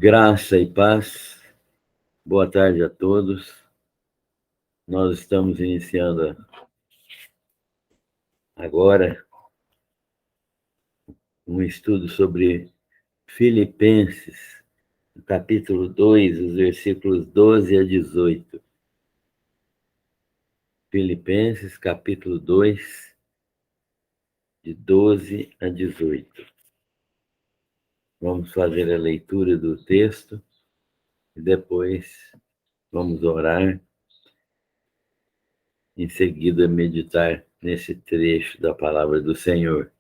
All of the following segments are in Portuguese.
Graça e paz, boa tarde a todos. Nós estamos iniciando agora um estudo sobre Filipenses, capítulo 2, os versículos 12 a 18. Filipenses, capítulo 2, de 12 a 18. Vamos fazer a leitura do texto e depois vamos orar. Em seguida, meditar nesse trecho da palavra do Senhor.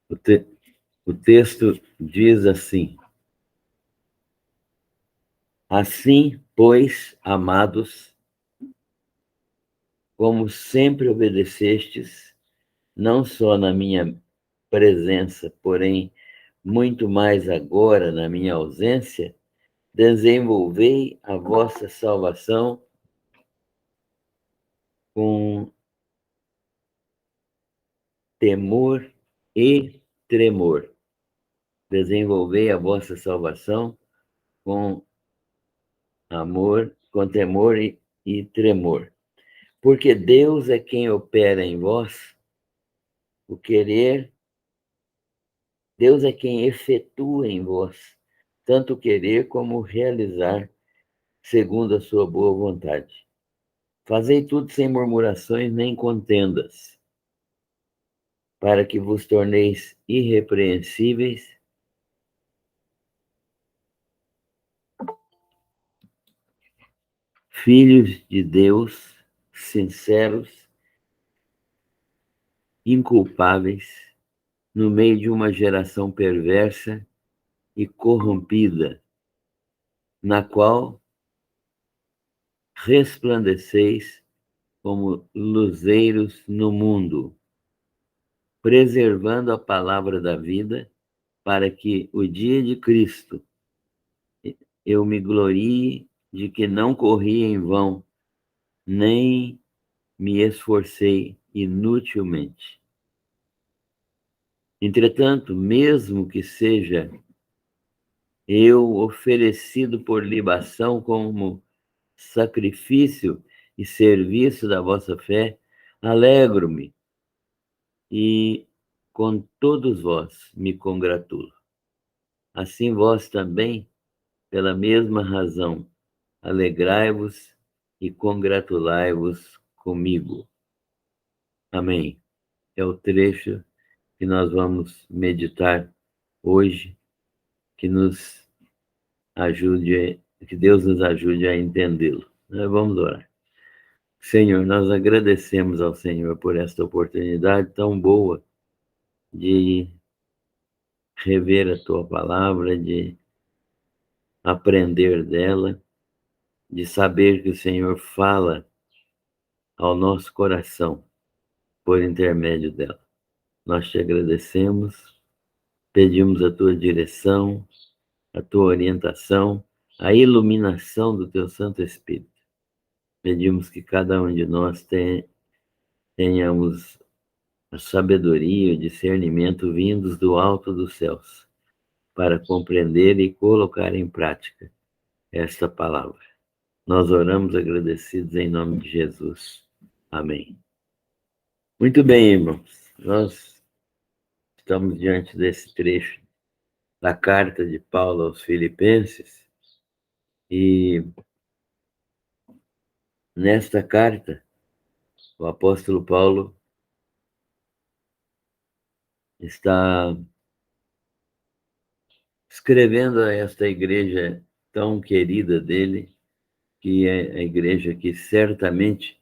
O texto diz assim: Assim, pois, amados, como sempre obedecestes, não só na minha presença, porém muito mais agora na minha ausência, desenvolvei a vossa salvação com temor e tremor. Desenvolvei a vossa salvação com amor, com temor e tremor. Porque Deus é quem opera em vós o querer, Deus é quem efetua em vós tanto o querer como o realizar, segundo a sua boa vontade. Fazei tudo sem murmurações nem contendas, para que vos torneis irrepreensíveis, filhos de Deus, sinceros, inculpáveis, no meio de uma geração perversa e corrompida, na qual resplandeceis como luzeiros no mundo, preservando a palavra da vida, para que o dia de Cristo eu me glorie de que não corri em vão, nem me esforcei inutilmente. Entretanto, mesmo que seja eu oferecido por libação como sacrifício e serviço da vossa fé, alegro-me e com todos vós me congratulo. Assim vós também, pela mesma razão, alegrai-vos e congratulai-vos comigo. Amém. É o trecho que nós vamos meditar hoje, que nos ajude, que Deus nos ajude a entendê-lo. Vamos orar. Senhor, nós agradecemos ao Senhor por esta oportunidade tão boa de rever a tua palavra, de aprender dela, de saber que o Senhor fala ao nosso coração por intermédio dela. Nós te agradecemos, pedimos a tua direção, a tua orientação, a iluminação do teu Santo Espírito. Pedimos que cada um de nós tenhamos a sabedoria e o discernimento vindos do alto dos céus, para compreender e colocar em prática esta palavra. Nós oramos agradecidos em nome de Jesus. Amém. Muito bem, irmãos. Nós estamos diante desse trecho da carta de Paulo aos Filipenses e nesta carta o apóstolo Paulo está escrevendo a esta igreja tão querida dele, que é a igreja que certamente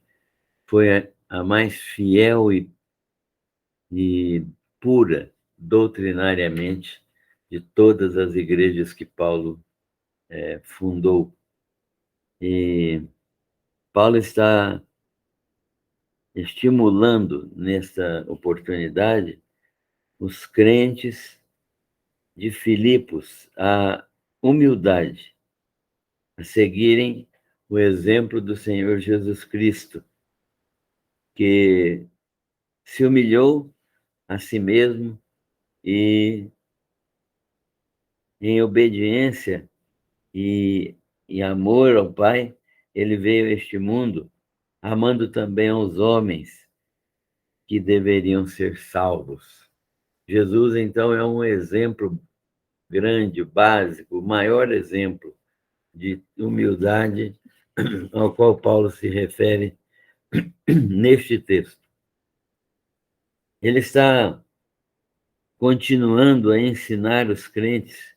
foi a mais fiel e pura doutrinariamente de todas as igrejas que Paulo fundou. E Paulo está estimulando nesta oportunidade os crentes de Filipos à humildade, a seguirem o exemplo do Senhor Jesus Cristo, que se humilhou a si mesmo e, em obediência e em amor ao Pai, ele veio a este mundo amando também aos homens que deveriam ser salvos. Jesus, então, é um exemplo grande, básico, o maior exemplo de humildade ao qual Paulo se refere neste texto. Ele está continuando a ensinar os crentes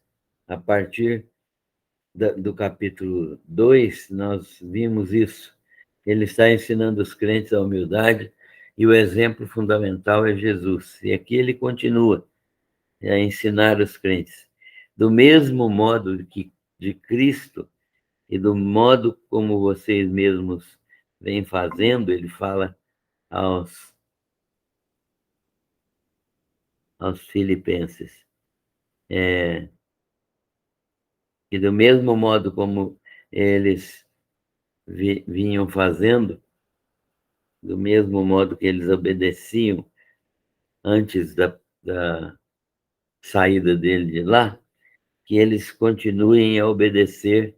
a partir do capítulo 2, nós vimos isso. Ele está ensinando os crentes a humildade e o exemplo fundamental é Jesus. E aqui ele continua a ensinar os crentes. Do mesmo modo que de Cristo e do modo como vocês mesmos vêm fazendo, ele fala aos, aos filipenses. E do mesmo modo como eles vinham fazendo, do mesmo modo que eles obedeciam antes da saída dele de lá, que eles continuem a obedecer,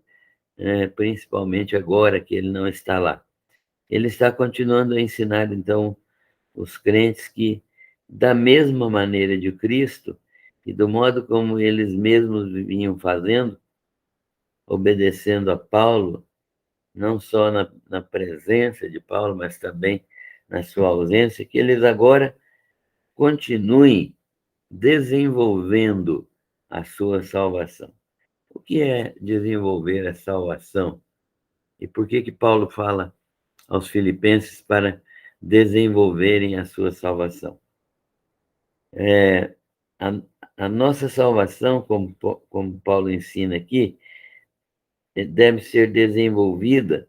principalmente agora que ele não está lá. Ele está continuando a ensinar, então, os crentes que, da mesma maneira de Cristo e do modo como eles mesmos vinham fazendo, obedecendo a Paulo, não só na presença de Paulo, mas também na sua ausência, que eles agora continuem desenvolvendo a sua salvação. O que é desenvolver a salvação? E por que Paulo fala aos filipenses para desenvolverem a sua salvação? A, a nossa salvação, como Paulo ensina aqui, deve ser desenvolvida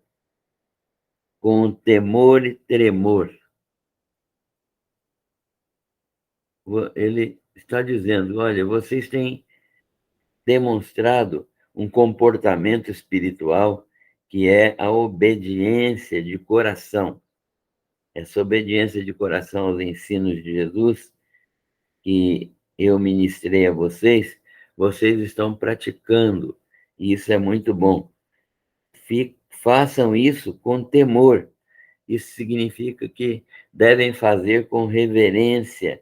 com temor e tremor. Ele está dizendo, olha, vocês têm demonstrado um comportamento espiritual que é a obediência de coração. Essa obediência de coração aos ensinos de Jesus, que eu ministrei a vocês, vocês estão praticando, e isso é muito bom. Façam isso com temor. Isso significa que devem fazer com reverência,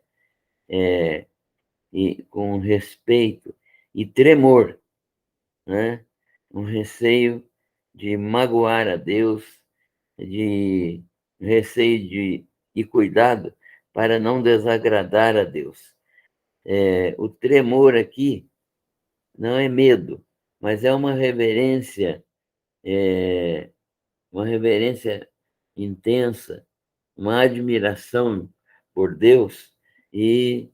e com respeito e tremor, né? Um receio de magoar a Deus, de receio e cuidado para não desagradar a Deus. O tremor aqui não é medo, mas é uma reverência intensa, uma admiração por Deus e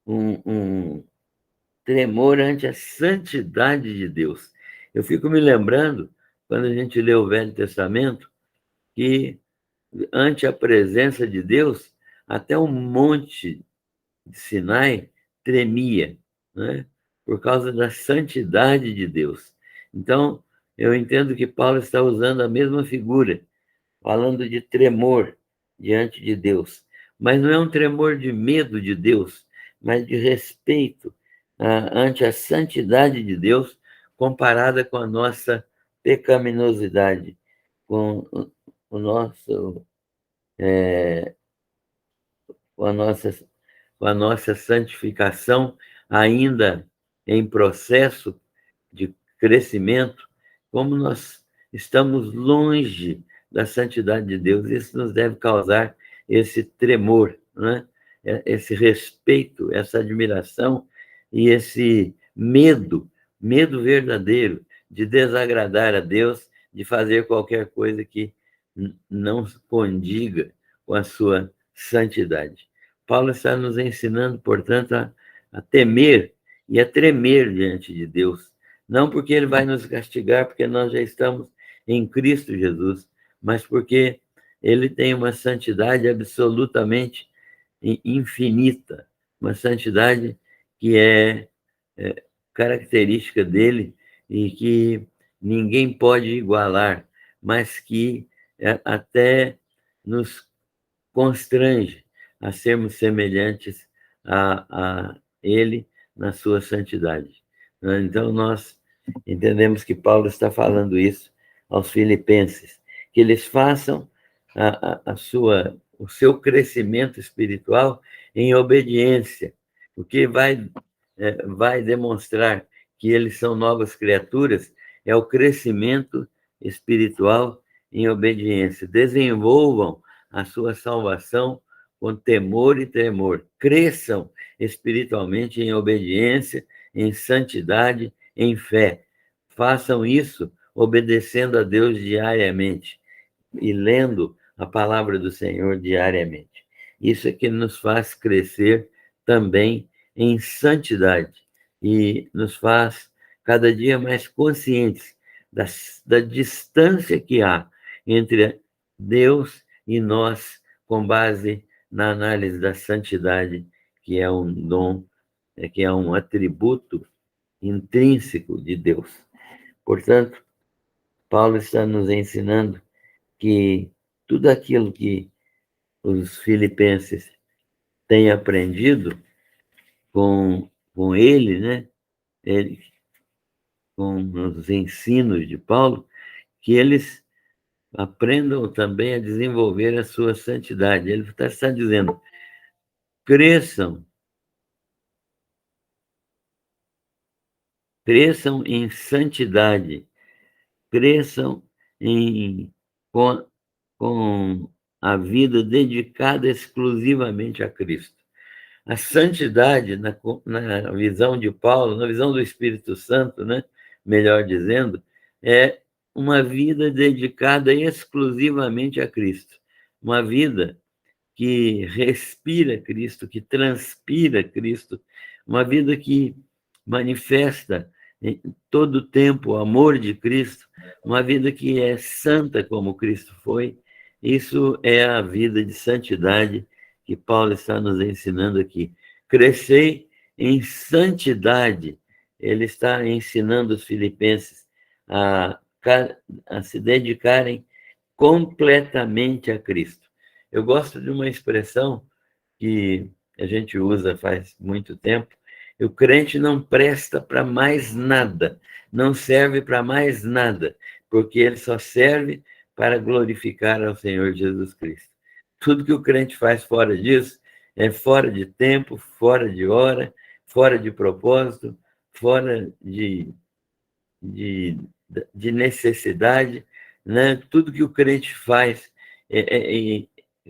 um tremor ante a santidade de Deus. Eu fico me lembrando, quando a gente lê o Velho Testamento, que ante a presença de Deus, até o monte de Sinai tremia, né? Por causa da santidade de Deus. Então, eu entendo que Paulo está usando a mesma figura, falando de tremor diante de Deus. Mas não é um tremor de medo de Deus, mas de respeito ante a santidade de Deus comparada com a nossa pecaminosidade, com o nosso, com a nossa, com a nossa santificação ainda em processo de crescimento, como nós estamos longe da santidade de Deus, isso nos deve causar esse tremor, né? Esse respeito, essa admiração e esse medo verdadeiro de desagradar a Deus, de fazer qualquer coisa que não condiga com a sua santidade. Paulo está nos ensinando, portanto, a temer e a tremer diante de Deus, não porque ele vai nos castigar, porque nós já estamos em Cristo Jesus, mas porque ele tem uma santidade absolutamente infinita, uma santidade que é característica dele e que ninguém pode igualar, mas que até nos constrange a sermos semelhantes a ele na sua santidade. Então, nós entendemos que Paulo está falando isso aos filipenses, que eles façam o seu crescimento espiritual em obediência, o que vai demonstrar que eles são novas criaturas é o crescimento espiritual em obediência. Desenvolvam a sua salvação com temor e tremor. Cresçam espiritualmente em obediência, em santidade, em fé. Façam isso obedecendo a Deus diariamente e lendo a palavra do Senhor diariamente. Isso é que nos faz crescer também em santidade e nos faz cada dia mais conscientes da distância que há entre Deus e nós, com base na análise da santidade, que é um dom, que é um atributo intrínseco de Deus. Portanto, Paulo está nos ensinando que tudo aquilo que os filipenses têm aprendido com ele, né? Ele, com os ensinos de Paulo, que eles aprendam também a desenvolver a sua santidade. Ele está dizendo, cresçam em santidade, cresçam com, com a vida dedicada exclusivamente a Cristo. A santidade, na visão de Paulo, na visão do Espírito Santo, né? Melhor dizendo, é uma vida dedicada exclusivamente a Cristo. Uma vida que respira Cristo, que transpira Cristo, uma vida que manifesta em todo o tempo o amor de Cristo, uma vida que é santa como Cristo foi. Isso é a vida de santidade que Paulo está nos ensinando aqui. Crescei em santidade. Ele está ensinando os filipenses a, a se dedicarem completamente a Cristo. Eu gosto de uma expressão que a gente usa faz muito tempo. O crente não presta para mais nada, não serve para mais nada, porque ele só serve para glorificar ao Senhor Jesus Cristo. Tudo que o crente faz fora disso é fora de tempo, fora de hora, fora de propósito, fora de, de necessidade, né? Tudo que o crente faz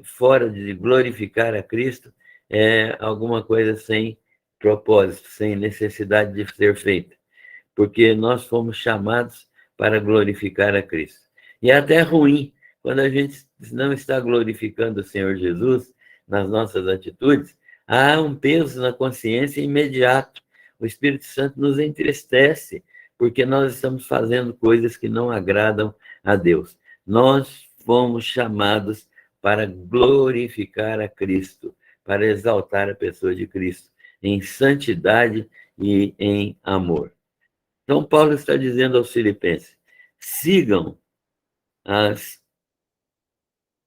fora de glorificar a Cristo é alguma coisa sem propósito, sem necessidade de ser feita, porque nós fomos chamados para glorificar a Cristo. E é até ruim quando a gente não está glorificando o Senhor Jesus nas nossas atitudes, há um peso na consciência imediato. O Espírito Santo nos entristece, porque nós estamos fazendo coisas que não agradam a Deus. Nós fomos chamados para glorificar a Cristo, para exaltar a pessoa de Cristo em santidade e em amor. Então, Paulo está dizendo aos filipenses, sigam as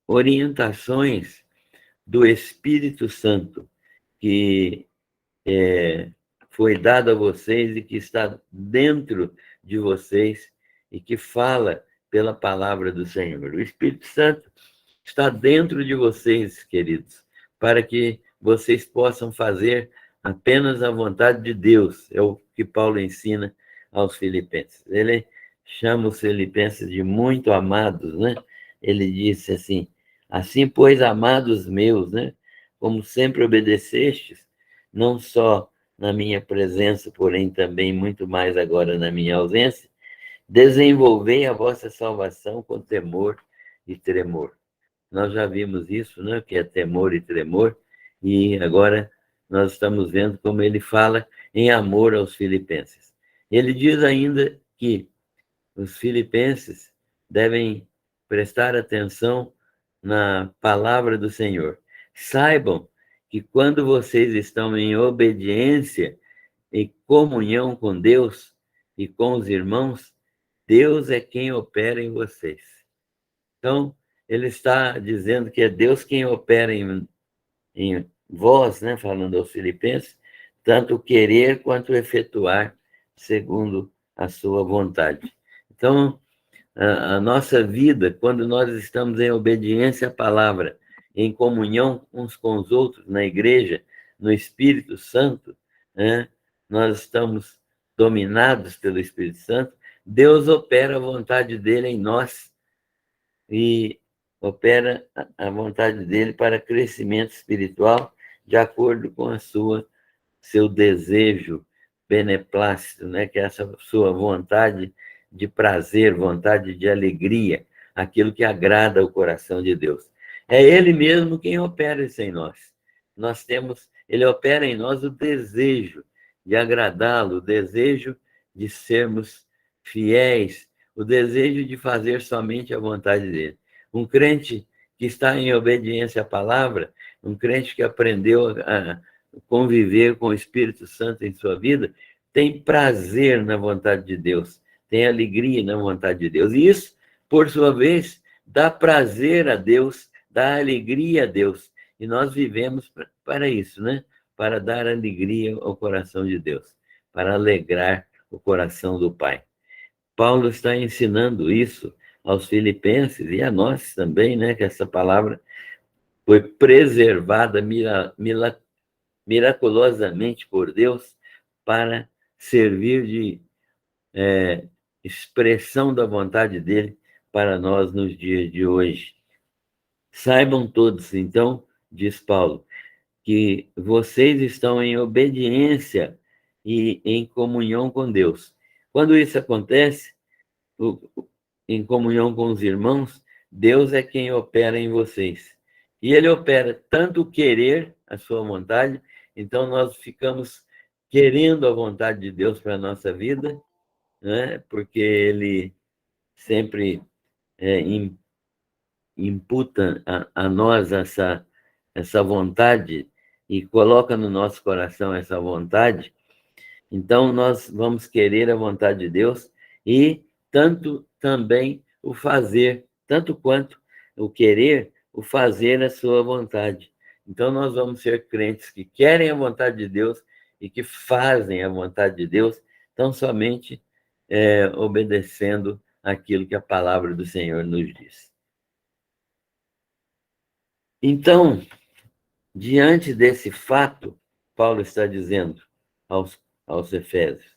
orientações do Espírito Santo, que foi dado a vocês e que está dentro de vocês e que fala pela palavra do Senhor. O Espírito Santo está dentro de vocês, queridos, para que vocês possam fazer apenas a vontade de Deus. É o que Paulo ensina aos filipenses. Ele chama os filipenses de muito amados, né? Ele disse assim, pois, amados meus, né? Como sempre obedecestes, não só na minha presença, porém também muito mais agora na minha ausência, desenvolvei a vossa salvação com temor e tremor. Nós já vimos isso, né? Que é temor e tremor, e agora nós estamos vendo como ele fala em amor aos filipenses. Ele diz ainda que os filipenses devem prestar atenção na palavra do Senhor. Saibam que quando vocês estão em obediência e comunhão com Deus e com os irmãos, Deus é quem opera em vocês. Então, ele está dizendo que é Deus quem opera em vós, né, falando aos filipenses, tanto querer quanto efetuar, segundo a sua vontade. Então, a nossa vida, quando nós estamos em obediência à palavra, em comunhão uns com os outros, na igreja, no Espírito Santo, né? Nós estamos dominados pelo Espírito Santo, Deus opera a vontade dele em nós e opera a vontade dele para crescimento espiritual de acordo com a seu desejo beneplácito, né? Que é essa sua vontade de prazer, vontade de alegria, aquilo que agrada o coração de Deus. É Ele mesmo quem opera isso em nós. Ele opera em nós o desejo de agradá-lo, o desejo de sermos fiéis, o desejo de fazer somente a vontade dele. Um crente que está em obediência à palavra, um crente que aprendeu a conviver com o Espírito Santo em sua vida, tem prazer na vontade de Deus, tem alegria na vontade de Deus. E isso, por sua vez, dá prazer a Deus, dá alegria a Deus. E nós vivemos para isso, né? Para dar alegria ao coração de Deus, para alegrar o coração do Pai. Paulo está ensinando isso aos filipenses e a nós também, né? Que essa palavra foi preservada miraculosamente por Deus para servir de expressão da vontade dele para nós nos dias de hoje. Saibam todos, então, diz Paulo, que vocês estão em obediência e em comunhão com Deus. Quando isso acontece, em comunhão com os irmãos, Deus é quem opera em vocês. E ele opera tanto o querer, a sua vontade, então nós ficamos querendo a vontade de Deus para a nossa vida, né? Porque ele sempre imputa a nós essa vontade e coloca no nosso coração essa vontade. Então, nós vamos querer a vontade de Deus e tanto também o fazer, tanto quanto o querer, o fazer a sua vontade. Então, nós vamos ser crentes que querem a vontade de Deus e que fazem a vontade de Deus, tão somente obedecendo aquilo que a palavra do Senhor nos diz. Então, diante desse fato, Paulo está dizendo aos Efésios,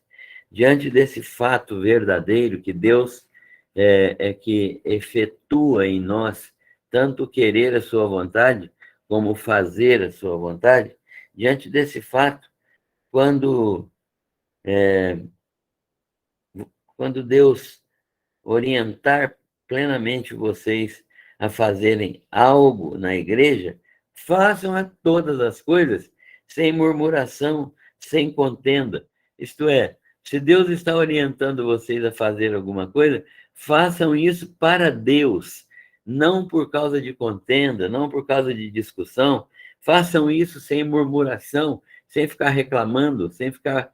diante desse fato verdadeiro que Deus é que efetua em nós tanto querer a sua vontade como fazer a sua vontade, diante desse fato, quando Deus orientar plenamente vocês a fazerem algo na igreja, façam a todas as coisas sem murmuração, sem contenda. Isto é, se Deus está orientando vocês a fazer alguma coisa, façam isso para Deus, não por causa de contenda, não por causa de discussão. Façam isso sem murmuração, sem ficar reclamando, sem ficar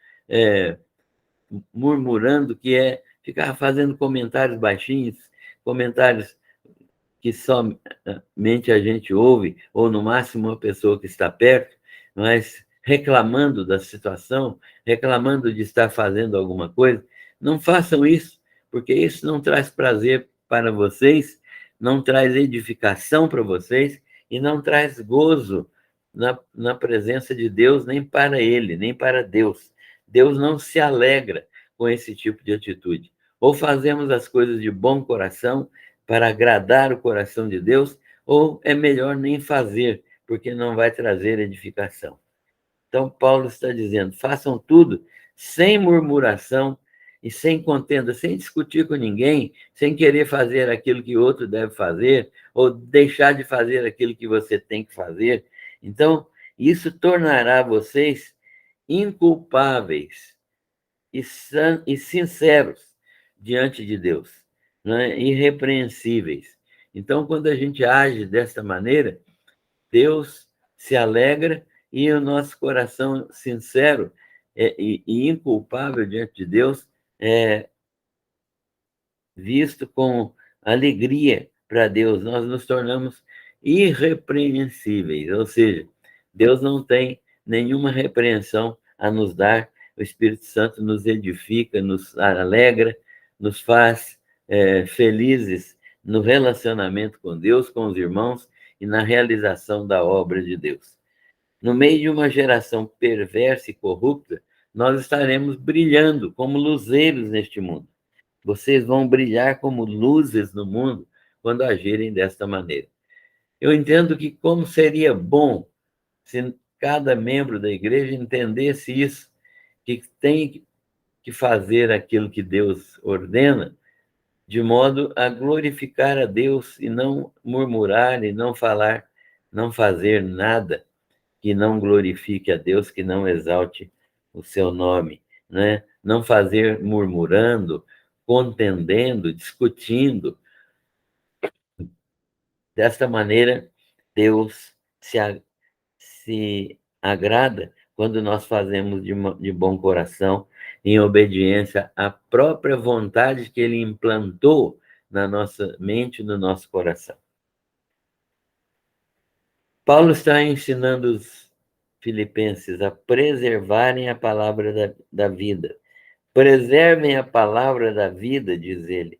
murmurando, que é ficar fazendo comentários baixinhos, comentários que somente a gente ouve, ou no máximo uma pessoa que está perto, mas reclamando da situação, reclamando de estar fazendo alguma coisa. Não façam isso, porque isso não traz prazer para vocês, não traz edificação para vocês e não traz gozo na presença de Deus, nem para Ele, nem para Deus. Deus não se alegra com esse tipo de atitude. Ou fazemos as coisas de bom coração para agradar o coração de Deus, ou é melhor nem fazer, porque não vai trazer edificação. Então, Paulo está dizendo, façam tudo sem murmuração e sem contenda, sem discutir com ninguém, sem querer fazer aquilo que outro deve fazer, ou deixar de fazer aquilo que você tem que fazer. Então, isso tornará vocês inculpáveis e sinceros diante de Deus, né? Irrepreensíveis. Então, quando a gente age dessa maneira, Deus se alegra e o nosso coração sincero e inculpável diante de Deus é visto com alegria para Deus. Nós nos tornamos irrepreensíveis, ou seja, Deus não tem nenhuma repreensão a nos dar O Espírito Santo nos edifica, nos alegra, nos faz felizes no relacionamento com Deus, com os irmãos e na realização da obra de Deus. No meio de uma geração perversa e corrupta, nós estaremos brilhando como luzeiros neste mundo. Vocês vão brilhar como luzes no mundo quando agirem desta maneira. Eu entendo que como seria bom se cada membro da igreja entendesse isso, que tem que fazer aquilo que Deus ordena, de modo a glorificar a Deus e não murmurar e não falar, não fazer nada que não glorifique a Deus, que não exalte o seu nome, né? Não fazer murmurando, contendendo, discutindo. Desta maneira, Deus se agrada quando nós fazemos de bom coração, em obediência à própria vontade que Ele implantou na nossa mente e no nosso coração. Paulo está ensinando os filipenses a preservarem a palavra da vida. Preservem a palavra da vida, diz ele.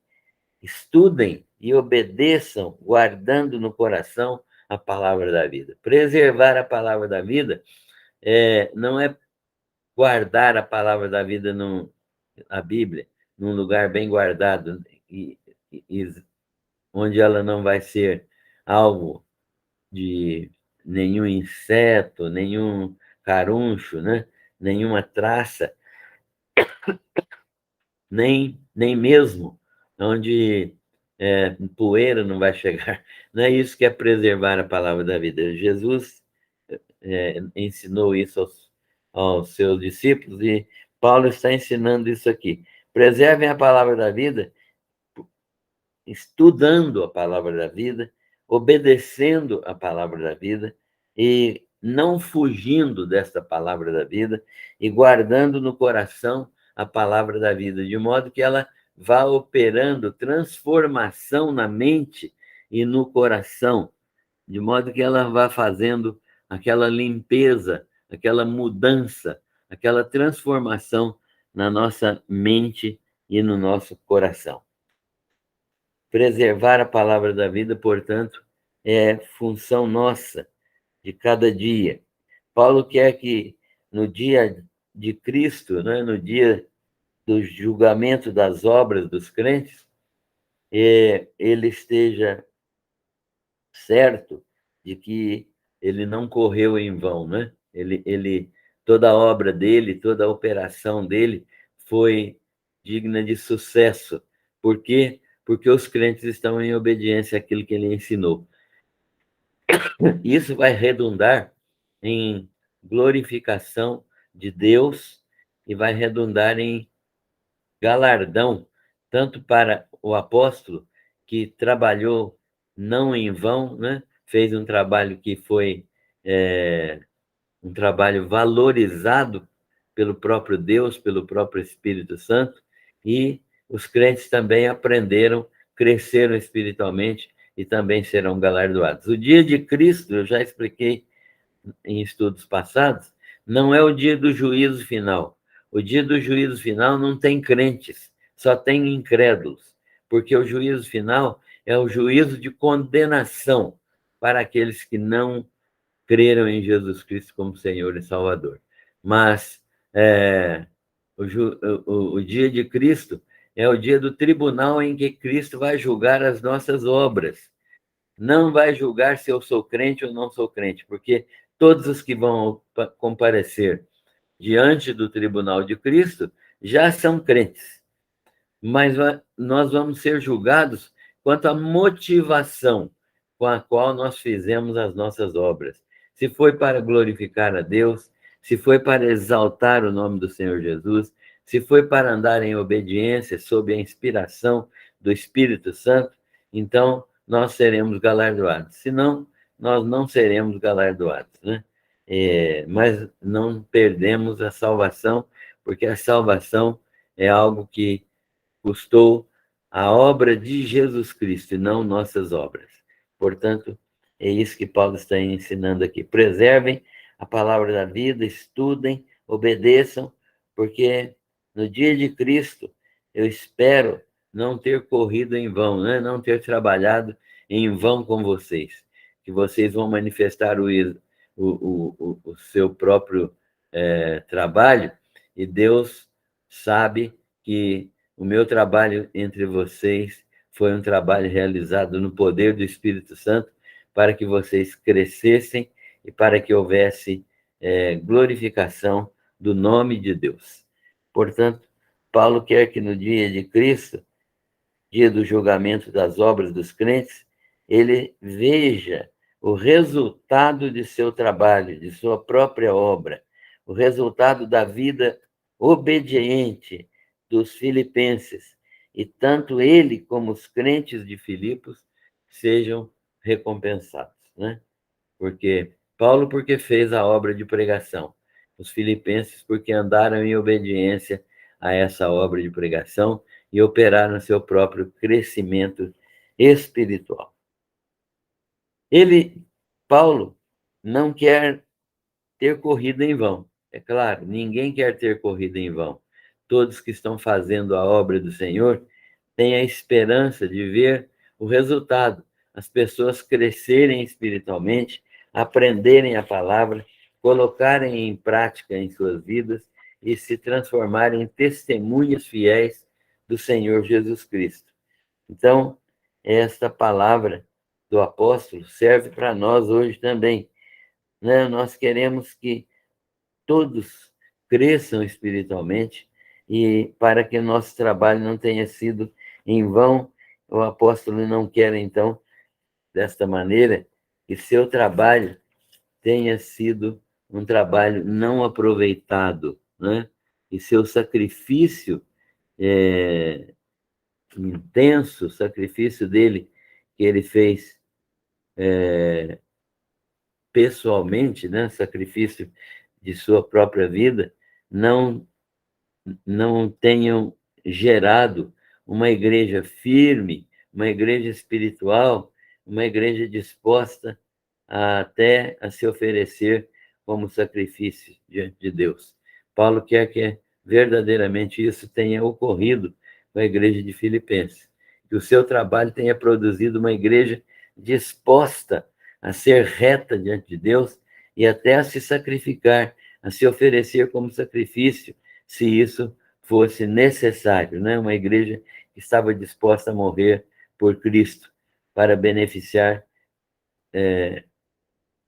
Estudem e obedeçam, guardando no coração a palavra da vida. Preservar a palavra da vida não é guardar a palavra da vida a Bíblia, num lugar bem guardado, onde ela não vai ser alvo de nenhum inseto, nenhum caruncho, né? Nenhuma traça, nem mesmo onde poeira não vai chegar. Não é isso que é preservar a palavra da vida. Jesus ensinou isso aos seus discípulos e Paulo está ensinando isso aqui. Preservem a palavra da vida, estudando a palavra da vida, obedecendo a palavra da vida e não fugindo desta palavra da vida e guardando no coração a palavra da vida, de modo que ela vá operando transformação na mente e no coração, de modo que ela vá fazendo aquela limpeza, aquela mudança, aquela transformação na nossa mente e no nosso coração. Preservar a palavra da vida, portanto, é função nossa de cada dia. Paulo quer que no dia de Cristo, né, no dia do julgamento das obras dos crentes, ele esteja certo de que ele não correu em vão, né? Toda a obra dele, toda a operação dele foi digna de sucesso. Por quê? Porque os crentes estão em obediência àquilo que ele ensinou. Isso vai redundar em glorificação de Deus e vai redundar em galardão, tanto para o apóstolo, que trabalhou não em vão, né? Fez um trabalho que foi um trabalho valorizado pelo próprio Deus, pelo próprio Espírito Santo, e os crentes também aprenderam, cresceram espiritualmente e também serão galardoados. O dia de Cristo, eu já expliquei em estudos passados, não é o dia do juízo final. O dia do juízo final não tem crentes, só tem incrédulos, porque o juízo final é o juízo de condenação para aqueles que não creram em Jesus Cristo como Senhor e Salvador. Mas o dia de Cristo é o dia do tribunal em que Cristo vai julgar as nossas obras. Não vai julgar se eu sou crente ou não sou crente, porque todos os que vão comparecer diante do tribunal de Cristo já são crentes. Mas nós vamos ser julgados quanto à motivação com a qual nós fizemos as nossas obras. Se foi para glorificar a Deus, se foi para exaltar o nome do Senhor Jesus, se foi para andar em obediência sob a inspiração do Espírito Santo, então nós seremos galardoados. Senão, nós não seremos galardoados, né? Mas não perdemos a salvação, porque a salvação é algo que custou a obra de Jesus Cristo e não nossas obras. Portanto, é isso que Paulo está ensinando aqui. Preservem a palavra da vida, estudem, obedeçam, porque no dia de Cristo eu espero não ter corrido em vão, né? Não ter trabalhado em vão com vocês, que vocês vão manifestar o seu próprio trabalho, e Deus sabe que o meu trabalho entre vocês foi um trabalho realizado no poder do Espírito Santo, para que vocês crescessem e para que houvesse glorificação do nome de Deus. Portanto, Paulo quer que no dia de Cristo, dia do julgamento das obras dos crentes, ele veja o resultado de seu trabalho, de sua própria obra, o resultado da vida obediente dos filipenses, e tanto ele como os crentes de Filipos sejam recompensados, né? Porque Paulo, porque fez a obra de pregação, os filipenses, porque andaram em obediência a essa obra de pregação e operaram seu próprio crescimento espiritual. Paulo, não quer ter corrido em vão. É claro, ninguém quer ter corrido em vão. Todos que estão fazendo a obra do Senhor têm a esperança de ver o resultado, as pessoas crescerem espiritualmente, aprenderem a palavra, colocarem em prática em suas vidas e se transformarem em testemunhas fiéis do Senhor Jesus Cristo. Então, esta palavra do apóstolo serve para nós hoje também, né? Nós queremos que todos cresçam espiritualmente, e para que nosso trabalho não tenha sido em vão, o apóstolo não quer, então, desta maneira, que seu trabalho tenha sido um trabalho não aproveitado, né? E seu sacrifício intenso, o sacrifício dele, que ele fez pessoalmente, né? Sacrifício de sua própria vida, não tenham gerado uma igreja firme, uma igreja espiritual, uma igreja disposta até a se oferecer como sacrifício diante de Deus. Paulo quer que verdadeiramente isso tenha ocorrido com a igreja de Filipenses, que o seu trabalho tenha produzido uma igreja disposta a ser reta diante de Deus e até a se sacrificar, a se oferecer como sacrifício, se isso fosse necessário, né? Uma igreja que estava disposta a morrer por Cristo para beneficiar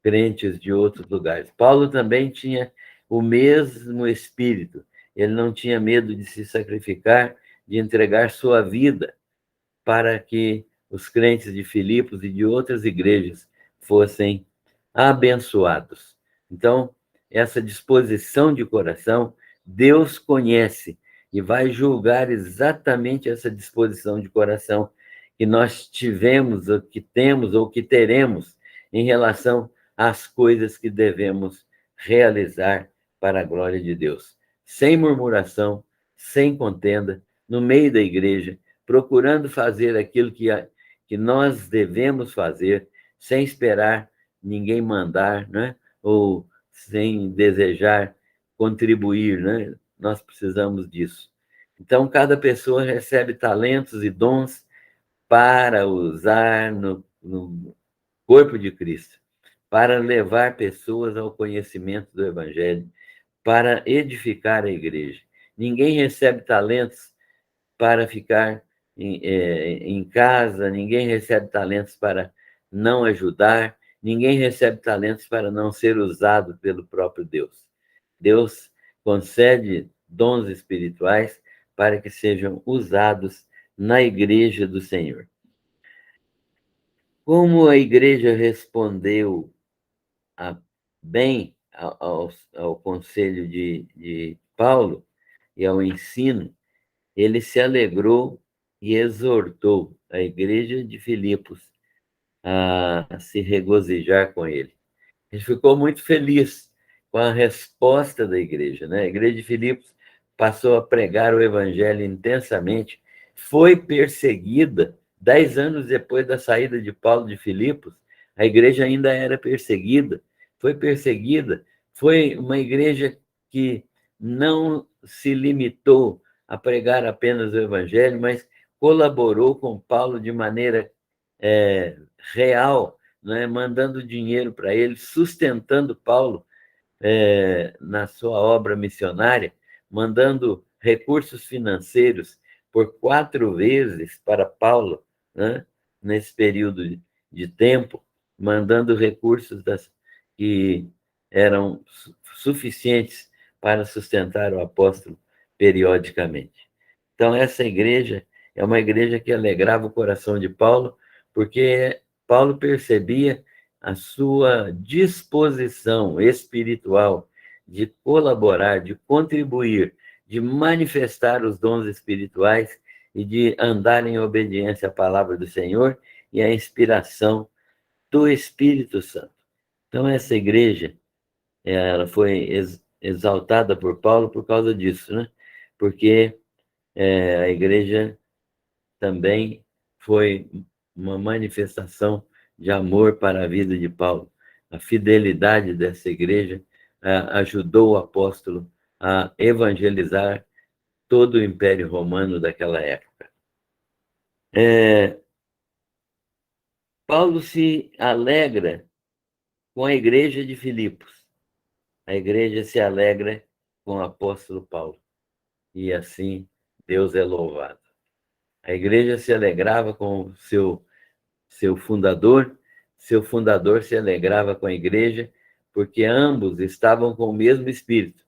crentes de outros lugares. Paulo também tinha o mesmo espírito. Ele não tinha medo de se sacrificar, de entregar sua vida para que os crentes de Filipos e de outras igrejas fossem abençoados. Então, essa disposição de coração, Deus conhece e vai julgar exatamente essa disposição de coração que nós tivemos, ou que temos, ou que teremos em relação às coisas que devemos realizar para a glória de Deus. Sem murmuração, sem contenda, no meio da igreja, procurando fazer aquilo que nós devemos fazer, sem esperar ninguém mandar, né? Ou sem desejar contribuir, né? Nós precisamos disso. Então, cada pessoa recebe talentos e dons para usar no corpo de Cristo, para levar pessoas ao conhecimento do Evangelho, para edificar a igreja. Ninguém recebe talentos para ficar em casa, ninguém recebe talentos para não ajudar, ninguém recebe talentos para não ser usado pelo próprio Deus. Deus concede dons espirituais para que sejam usados na igreja do Senhor. Como a igreja respondeu bem ao conselho de Paulo e ao ensino, ele se alegrou e exortou a igreja de Filipos a se regozijar com ele. Ele ficou muito feliz com a resposta da igreja, né? A igreja de Filipos passou a pregar o evangelho intensamente, foi perseguida. 10 anos depois da saída de Paulo de Filipos, a igreja ainda era perseguida, foi uma igreja que não se limitou a pregar apenas o Evangelho, mas colaborou com Paulo de maneira real, né, mandando dinheiro para ele, sustentando Paulo na sua obra missionária, mandando recursos financeiros por 4 vezes para Paulo, né, nesse período de tempo, mandando recursos que eram suficientes para sustentar o apóstolo periodicamente. Então, essa igreja é uma igreja que alegrava o coração de Paulo, porque Paulo percebia a sua disposição espiritual de colaborar, de contribuir, de manifestar os dons espirituais e de andar em obediência à palavra do Senhor e à inspiração do Espírito Santo. Então, essa igreja, ela foi exaltada por Paulo por causa disso, né? Porque a igreja também foi uma manifestação de amor para a vida de Paulo. A fidelidade dessa igreja ajudou o apóstolo a evangelizar todo o Império Romano daquela época. Paulo se alegra com a igreja de Filipos. A igreja se alegra com o apóstolo Paulo. E assim Deus é louvado. A igreja se alegrava com o seu fundador se alegrava com a igreja, porque ambos estavam com o mesmo espírito,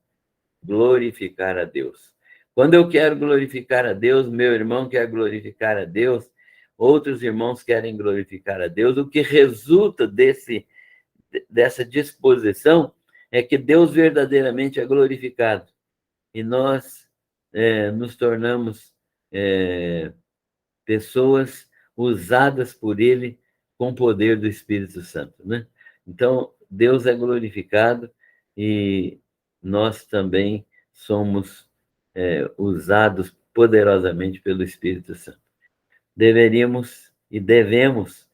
glorificar a Deus. Quando eu quero glorificar a Deus, meu irmão quer glorificar a Deus, outros irmãos querem glorificar a Deus, o que resulta dessa disposição é que Deus verdadeiramente é glorificado, e nós nos tornamos pessoas usadas por Ele com o poder do Espírito Santo, né? Então, Deus é glorificado e nós também somos usados poderosamente pelo Espírito Santo. Deveríamos e devemos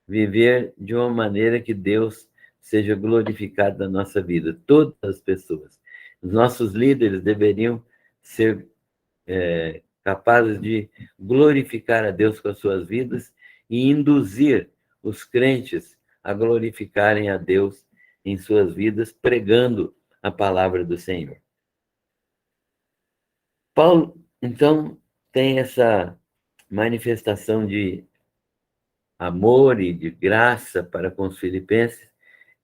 viver de uma maneira que Deus seja glorificado na nossa vida, todas as pessoas. Os nossos líderes deveriam ser capazes de glorificar a Deus com as suas vidas e induzir os crentes a glorificarem a Deus em suas vidas, pregando a palavra do Senhor. Paulo, então, tem essa manifestação de amor e de graça para com os filipenses,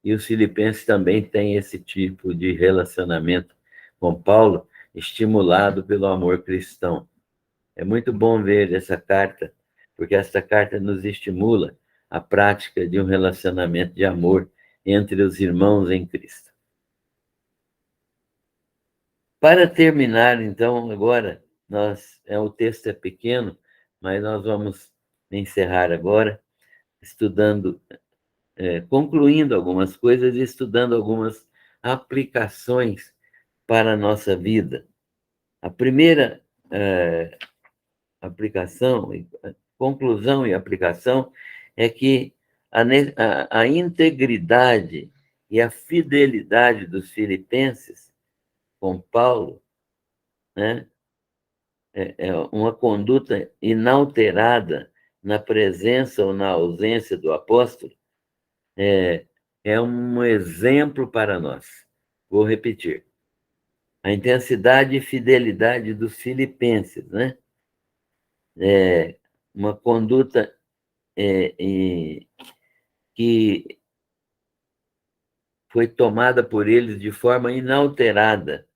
e os filipenses também têm esse tipo de relacionamento com Paulo, estimulado pelo amor cristão. É muito bom ver essa carta, porque essa carta nos estimula a prática de um relacionamento de amor entre os irmãos em Cristo. Para terminar, então, agora, o texto é pequeno, mas nós vamos encerrar agora, concluindo algumas coisas e estudando algumas aplicações para a nossa vida. A primeira aplicação, conclusão e aplicação é que a integridade e a fidelidade dos filipenses com Paulo, né, uma conduta inalterada na presença ou na ausência do apóstolo, é um exemplo para nós. Vou repetir. A intensidade e fidelidade dos filipenses, né? Uma conduta que foi tomada por eles de forma inalterada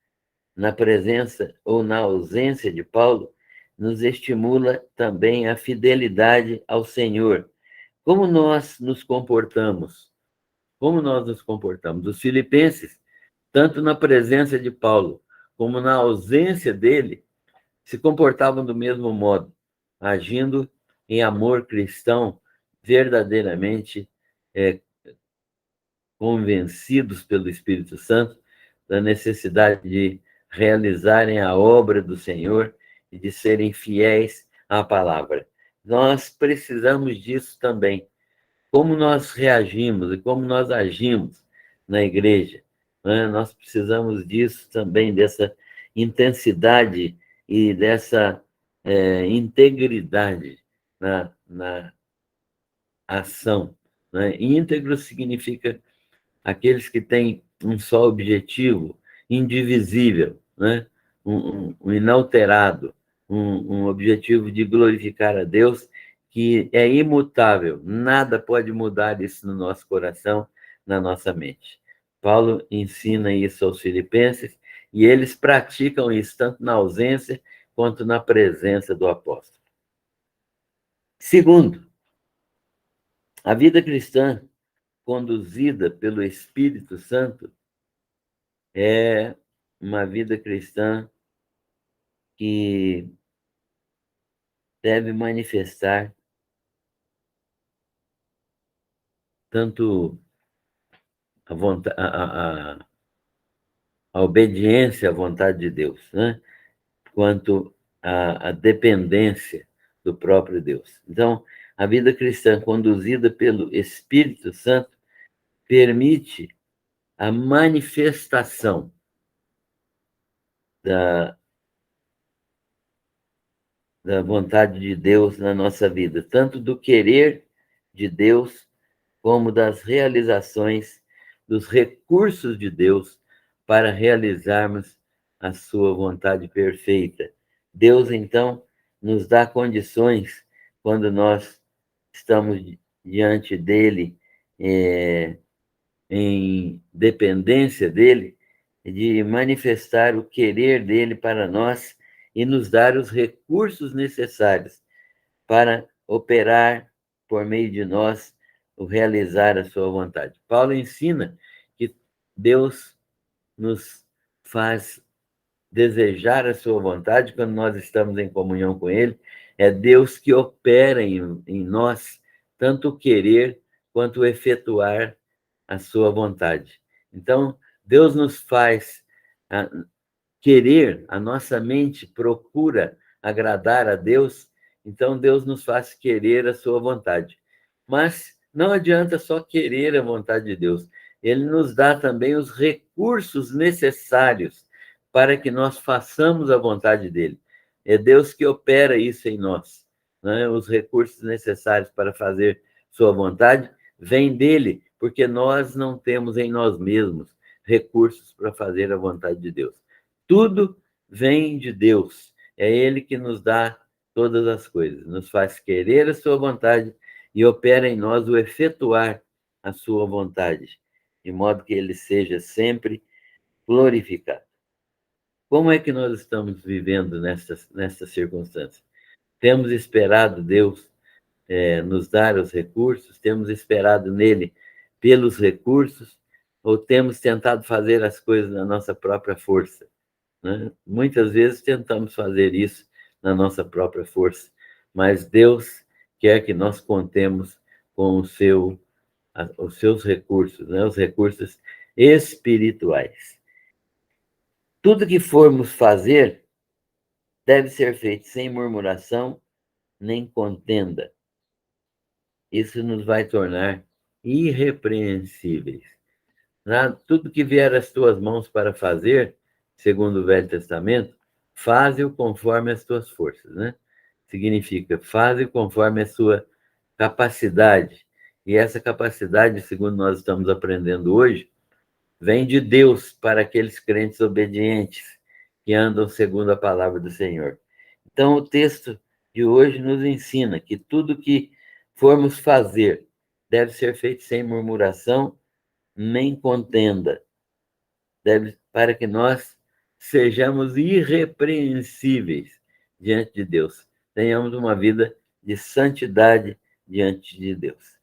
na presença ou na ausência de Paulo, nos estimula também a fidelidade ao Senhor. Como nós nos comportamos? Como nós nos comportamos? Os filipenses, tanto na presença de Paulo como na ausência dele, se comportavam do mesmo modo, agindo em amor cristão, verdadeiramente convencidos pelo Espírito Santo da necessidade de realizarem a obra do Senhor e de serem fiéis à palavra. Nós precisamos disso também. Como nós reagimos e como nós agimos na igreja, né? Nós precisamos disso também, dessa intensidade e dessa integridade na ação, né? Íntegro significa aqueles que têm um só objetivo, indivisível, né? Um inalterado, um objetivo de glorificar a Deus que é imutável. Nada pode mudar isso no nosso coração, na nossa mente. Paulo ensina isso aos filipenses e eles praticam isso tanto na ausência quanto na presença do apóstolo. Segundo, a vida cristã conduzida pelo Espírito Santo é uma vida cristã que deve manifestar tanto a obediência à vontade de Deus, né? Quanto a dependência do próprio Deus. Então, a vida cristã conduzida pelo Espírito Santo permite a manifestação da, da vontade de Deus na nossa vida, tanto do querer de Deus, como das realizações, dos recursos de Deus para realizarmos a sua vontade perfeita. Deus, então, nos dá condições, quando nós estamos diante dele, em dependência dele, de manifestar o querer dele para nós e nos dar os recursos necessários para operar por meio de nós o realizar a sua vontade. Paulo ensina que Deus nos faz desejar a sua vontade quando nós estamos em comunhão com ele. É Deus que opera em nós tanto o querer quanto o efetuar a sua vontade. Então, Deus nos faz querer, a nossa mente procura agradar a Deus, então Deus nos faz querer a sua vontade. Mas não adianta só querer a vontade de Deus, ele nos dá também os recursos necessários para que nós façamos a vontade dele. É Deus que opera isso em nós, né? Os recursos necessários para fazer sua vontade vêm dele, porque nós não temos em nós mesmos recursos para fazer a vontade de Deus. Tudo vem de Deus. É Ele que nos dá todas as coisas, nos faz querer a sua vontade e opera em nós o efetuar a sua vontade, de modo que Ele seja sempre glorificado. Como é que nós estamos vivendo nessa circunstância? Temos esperado Deus nos dar os recursos? Temos esperado nele pelos recursos? Ou temos tentado fazer as coisas na nossa própria força? Né? Muitas vezes tentamos fazer isso na nossa própria força, mas Deus quer que nós contemos com os seus recursos, né? Os recursos espirituais. Tudo que formos fazer deve ser feito sem murmuração nem contenda. Isso nos vai tornar irrepreensíveis. Tudo que vier às tuas mãos para fazer, segundo o Velho Testamento, faze-o conforme as tuas forças, né? Significa, faze conforme a sua capacidade. E essa capacidade, segundo nós estamos aprendendo hoje, vem de Deus para aqueles crentes obedientes que andam segundo a palavra do Senhor. Então, o texto de hoje nos ensina que tudo que formos fazer deve ser feito sem murmuração nem contenda, para que nós sejamos irrepreensíveis diante de Deus, tenhamos uma vida de santidade diante de Deus.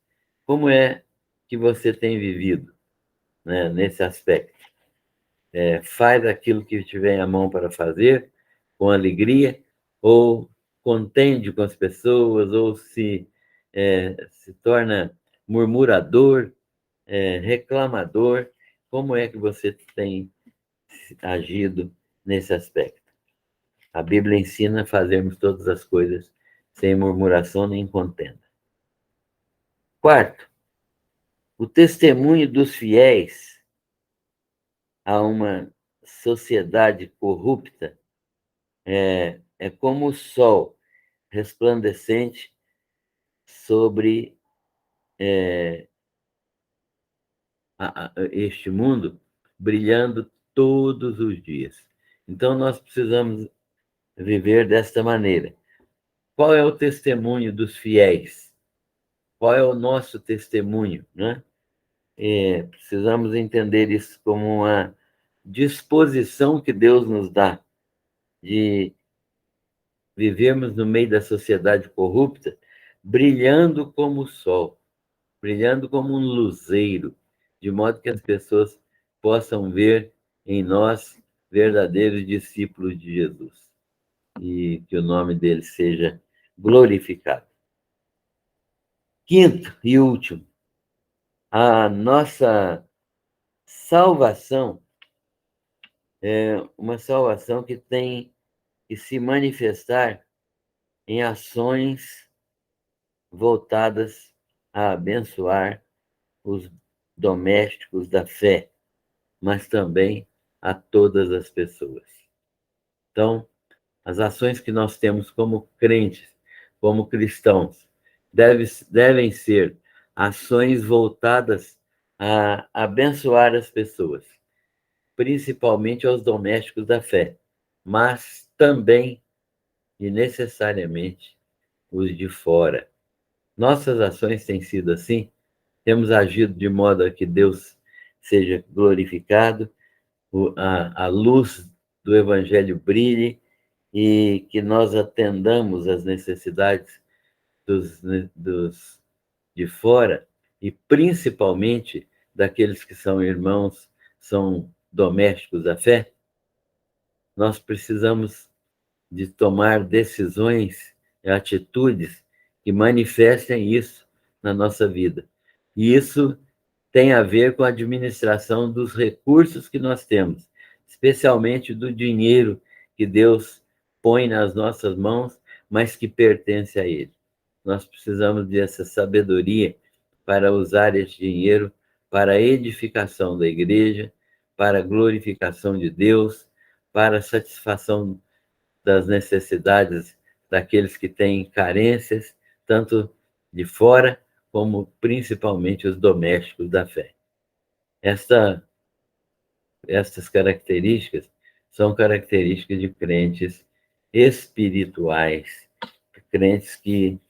Como é que você tem vivido, né, nesse aspecto? Faz aquilo que tiver a mão para fazer, com alegria, ou contende com as pessoas, ou se torna murmurador, reclamador. Como é que você tem agido nesse aspecto? A Bíblia ensina a fazermos todas as coisas sem murmuração nem contenda. Quarto, o testemunho dos fiéis a uma sociedade corrupta é como o sol resplandecente sobre este mundo, brilhando todos os dias. Então, nós precisamos viver desta maneira. Qual é o testemunho dos fiéis? Qual é o nosso testemunho, né? Precisamos entender isso como uma disposição que Deus nos dá de vivermos no meio da sociedade corrupta, brilhando como o sol, brilhando como um luzeiro, de modo que as pessoas possam ver em nós verdadeiros discípulos de Jesus e que o nome dele seja glorificado. Quinto e último, a nossa salvação é uma salvação que tem que se manifestar em ações voltadas a abençoar os domésticos da fé, mas também a todas as pessoas. Então, as ações que nós temos como crentes, como cristãos, devem ser ações voltadas a abençoar as pessoas, principalmente aos domésticos da fé, mas também e necessariamente os de fora. Nossas ações têm sido assim, temos agido de modo a que Deus seja glorificado, a luz do Evangelho brilhe e que nós atendamos às necessidades dos de fora e principalmente daqueles que são irmãos, são domésticos da fé. Nós precisamos de tomar decisões e atitudes que manifestem isso na nossa vida. E isso tem a ver com a administração dos recursos que nós temos, especialmente do dinheiro que Deus põe nas nossas mãos, mas que pertence a Ele. Nós precisamos dessa sabedoria para usar esse dinheiro para a edificação da igreja, para a glorificação de Deus, para a satisfação das necessidades daqueles que têm carências, tanto de fora como principalmente os domésticos da fé. Estas características são características de crentes espirituais, crentes que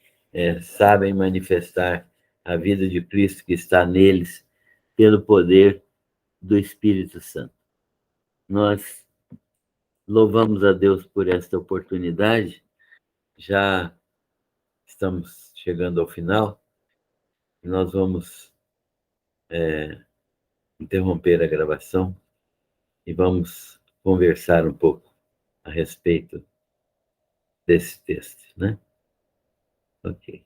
sabem manifestar a vida de Cristo que está neles pelo poder do Espírito Santo. Nós louvamos a Deus por esta oportunidade, já estamos chegando ao final, e nós vamos interromper a gravação e vamos conversar um pouco a respeito desse texto, né? Ok.